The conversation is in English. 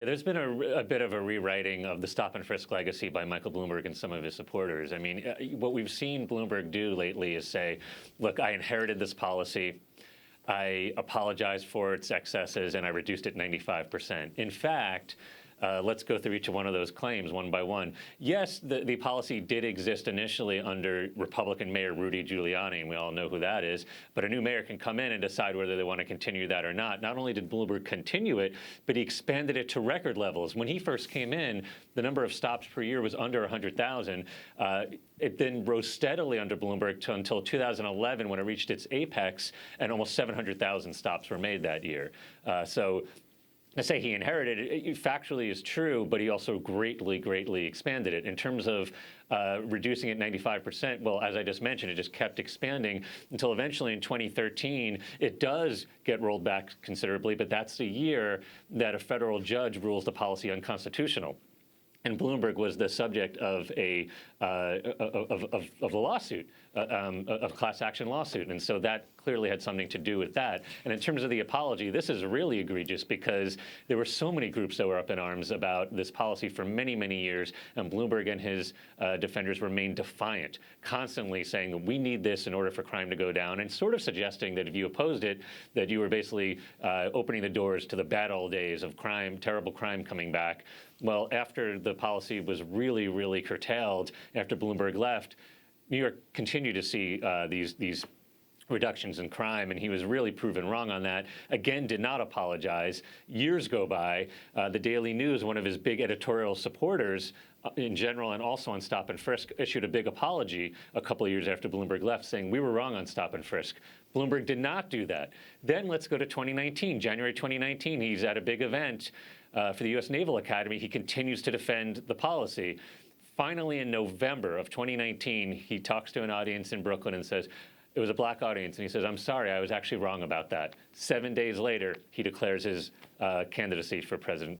There's been a bit of a rewriting of the stop and frisk legacy by Michael Bloomberg and some of his supporters. I mean, what we've seen Bloomberg do lately is say, look, I inherited this policy. I apologize for its excesses, and I reduced it 95%. In fact, let's go through each one of those claims one by one. Yes, the policy did exist initially under Republican Mayor Rudy Giuliani, and we all know who that is, but a new mayor can come in and decide whether they want to continue that or not. Not only did Bloomberg continue it, but he expanded it to record levels. When he first came in, the number of stops per year was under 100,000. It then rose steadily under Bloomberg until 2011 when it reached its apex, and almost 700,000 stops were made that year. So I say he inherited it, it factually is true, but he also greatly expanded it. In terms of reducing it 95%, well, as I just mentioned, it just kept expanding until eventually in 2013, it does get rolled back considerably, but that's the year that a federal judge rules the policy unconstitutional. And Bloomberg was the subject of a lawsuit, of class action lawsuit. And so that clearly had something to do with that. And in terms of the apology, this is really egregious because there were so many groups that were up in arms about this policy for many years. And Bloomberg and his defenders remained defiant, constantly saying that we need this in order for crime to go down, and sort of suggesting that if you opposed it, that you were basically opening the doors to the bad old days of crime, terrible crime coming back. Well, after the policy was really curtailed, after Bloomberg left, New York continued to see these reductions in crime, and he was really proven wrong on that. Again, did not apologize. Years go by. The Daily News, one of his big editorial supporters in general and also on stop and frisk, issued a big apology a couple of years after Bloomberg left, saying we were wrong on stop and frisk. Bloomberg did not do that. Then let's go to 2019, January 2019. He's at a big event for the U.S. Naval Academy. He continues to defend the policy. Finally, in November of 2019, he talks to an audience in Brooklyn and says, it was a black audience, and he says, I'm sorry, I was actually wrong about that. 7 days later, he declares his candidacy for